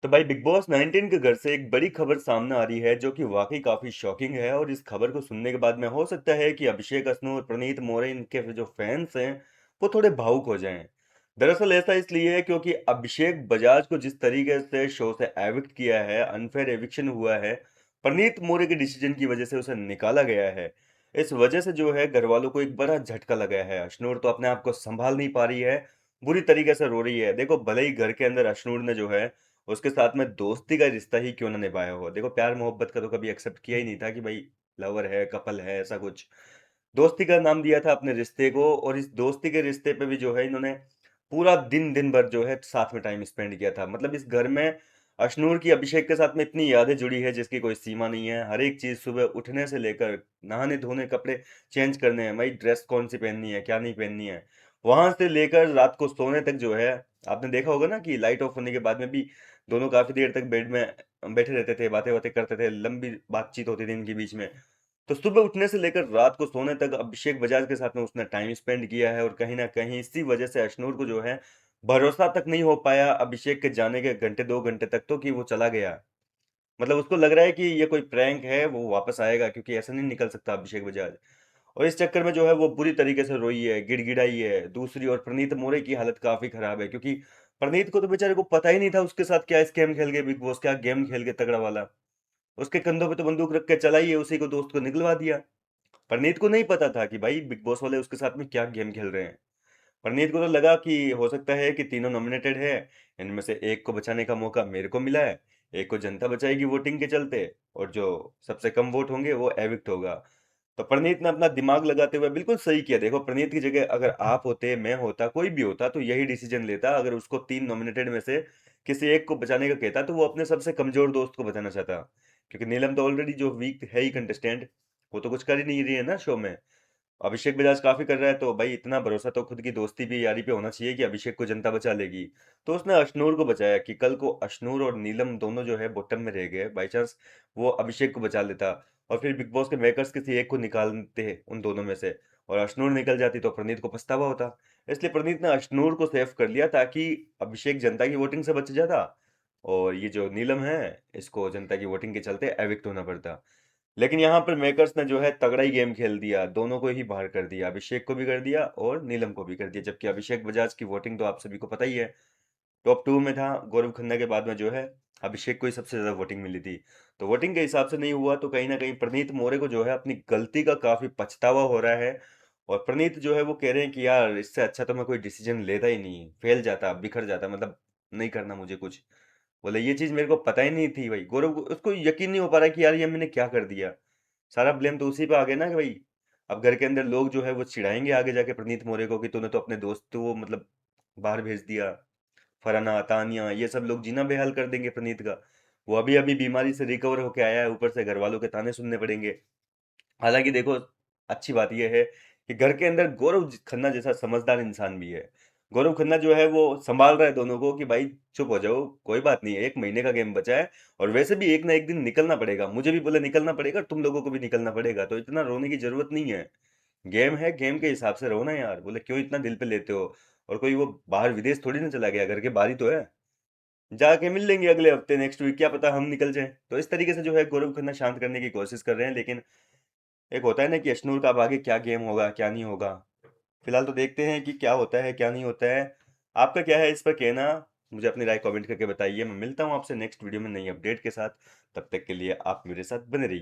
तो भाई big boss 19 के घर से एक बड़ी खबर सामने आ रही है जो कि वाकई काफी शॉकिंग है। और इस खबर को सुनने के बाद में हो सकता है कि अभिषेक अश्नू और प्रणीत मोरे इनके जो फैंस हैं वो थोड़े भावुक हो जाएं। दरअसल ऐसा इसलिए है क्योंकि अभिषेक बजाज को जिस तरीके से शो से एविक्ट किया है, अनफेयर एविक्शन हुआ है, प्रणीत मोरे के डिसीजन की वजह से उसे निकाला गया है। इस वजह से जो है घर वालों को एक बड़ा झटका लगा है। अश्नूर तो अपने आप को संभाल नहीं पा रही है, बुरी तरीके से रो रही है। देखो भले ही घर के अंदर अश्नूर ने जो है उसके साथ में दोस्ती का रिश्ता ही क्यों ना निभाया हो। देखो प्यार मोहब्बत का तो कभी एक्सेप्ट किया ही नहीं था कि भाई लवर है, कपल है, ऐसा कुछ। दोस्ती का नाम दिया था अपने रिश्ते को, और इस दोस्ती के रिश्ते पे भी जो है इन्होंने पूरा दिन दिन भर जो है साथ में टाइम स्पेंड किया था। मतलब इस घर में अशनूर की अभिषेक के साथ में इतनी यादें जुड़ी है जिसकी कोई सीमा नहीं है। हर एक चीज सुबह उठने से लेकर नहाने धोने, कपड़े चेंज करने हैं, भाई ड्रेस कौन सी पहननी है, क्या नहीं पहननी है, वहां से लेकर रात को सोने तक जो है। आपने देखा होगा ना कि लाइट ऑफ होने के बाद में भी दोनों काफी देर तक बेड में बैठे रहते थे, बातें बातें करते थे, लंबी बातचीत होती थी इनके बीच में। तो सुबह उठने से लेकर रात को सोने तक अभिषेक बजाज के साथ में उसने टाइम स्पेंड किया है। और कहीं ना कहीं इसी वजह से अशनूर को जो है भरोसा तक नहीं हो पाया अभिषेक के जाने के घंटे 2 घंटे तक तो कि वो चला गया। मतलब उसको लग रहा है कि ये कोई प्रैंक है, वो वापस आएगा, क्योंकि ऐसा नहीं निकल सकता अभिषेक बजाज। और इस चक्कर में जो है वो बुरी तरीके से रोई है, गिड़गिड़ाई है। दूसरी ओर प्रणीत मोरे की हालत काफी खराब है, क्योंकि प्रणीत को तो बेचारे को पता ही नहीं था उसके साथ क्या स्कैम खेल गए बिग बॉस, क्या गेम खेल गए तगड़ा वाला। उसके कंधों पे तो बंदूक रख के चलाई है, उसी को दोस्त को निकलवा दिया। परनीत को नहीं पता था कि भाई बिग बॉस वाले उसके साथ में क्या गेम खेल रहे हैं। परनीत को तो लगा कि हो सकता है कि तीनों नॉमिनेटेड है, इनमें से एक को बचाने का मौका मेरे को मिला है, एक को जनता बचाएगी वोटिंग के चलते, और जो सबसे कम वोट होंगे वो एविक्ट होगा। तो परनीत ने अपना दिमाग लगाते हुए बिल्कुल सही किया। देखो परनीत की जगह अगर आप होते, मैं होता, कोई भी होता, तो यही डिसीजन लेता। अगर उसको तीन नॉमिनेटेड में से किसी एक को बचाने का कहता तो वो अपने सबसे कमजोर दोस्त को बचाना चाहता। क्योंकि नीलम तो ऑलरेडी जो वीक है ही कंटेस्टेंट, वो तो कुछ कर ही नहीं रही है ना शो में। अभिषेक बजाज काफी कर रहा है, तो भाई इतना भरोसा तो खुद की दोस्ती पे, यारी पे होना चाहिए कि अभिषेक को जनता बचा लेगी। तो उसने अशनूर को बचाया कि कल को अशनूर और नीलम दोनों जो है बॉटम में रह गए, बाई चांस वो अभिषेक को बचा लेता, और फिर बिग बॉस के मेकर्स किसी एक को निकालते उन दोनों में से, और अशनूर निकल जाती तो प्रणीत को पछतावा होता। इसलिए प्रणीत ने अशनूर को सेव कर लिया ताकि अभिषेक जनता की वोटिंग से बच जाता, और ये जो नीलम है इसको जनता की वोटिंग के चलते एविक्ट होना पड़ता। लेकिन यहाँ पर मेकर्स ने जो है तगड़ा ही गेम खेल दिया, दोनों को ही बाहर कर दिया, अभिषेक को भी कर दिया और नीलम को भी कर दिया। जबकि अभिषेक बजाज की वोटिंग तो आप सभी को पता ही है, टॉप 2 में था। गौरव खन्ना के बाद में जो है अभिषेक को ही सबसे ज्यादा वोटिंग मिली थी। तो वोटिंग के हिसाब से नहीं हुआ, तो कहीं ना कहीं प्रणीत मोरे को जो है अपनी गलती का काफी पछतावा हो रहा है। और प्रणीत जो है वो कह रहे हैं कि यार इससे अच्छा तो मैं कोई डिसीजन लेता ही नहीं, फेल जाता, बिखर जाता, मतलब नहीं करना मुझे कुछ। बोले ये चीज मेरे को पता ही नहीं थी। भाई गौरव को, उसको यकीन नहीं हो पा रहा है कि यार ये मैंने क्या कर दिया। सारा ब्लेम तो उसी पे आ गया ना कि भाई अब घर के अंदर लोग जो है वो चिढ़ाएंगे आगे जाके प्रणीत मोरे को कि तूने तो अपने दोस्त को मतलब बाहर भेज दिया। फरहाना, तानिया, ये सब लोग जीना बेहाल कर देंगे प्रणीत का। वो अभी अभी बीमारी से रिकवर होके आया है, ऊपर से घर वालों के ताने सुनने पड़ेंगे। हालांकि देखो अच्छी बात यह है कि घर के अंदर गौरव खन्ना जैसा समझदार इंसान भी है। गौरव खन्ना जो है वो संभाल रहा है दोनों को कि भाई चुप हो जाओ, कोई बात नहीं है, 1 महीने का गेम बचा है, और वैसे भी एक ना एक दिन निकलना पड़ेगा। मुझे भी बोले निकलना पड़ेगा, तुम लोगों को भी निकलना पड़ेगा, तो इतना रोने की जरूरत नहीं है। गेम है, गेम के हिसाब से रहो ना यार। बोले क्यों इतना दिल पे लेते हो। और कोई वो बाहर विदेश थोड़ी ना चला गया, घर के बाहर ही तो है। जाके मिल लेंगे अगले हफ्ते, नेक्स्ट वीक, क्या पता हम निकल जाएं। तो इस तरीके से जो है गौरव खन्ना शांत करने की कोशिश कर रहे हैं। लेकिन एक होता है ना कि अश्नूर का अब आगे क्या गेम होगा क्या नहीं होगा। फिलहाल तो देखते हैं कि क्या होता है क्या नहीं होता है। आपका क्या है इस पर कहना, मुझे अपनी राय कमेंट करके बताइए। मैं मिलता हूँ आपसे नेक्स्ट वीडियो में नई अपडेट के साथ। तब तक के लिए आप मेरे साथ बने रहिए।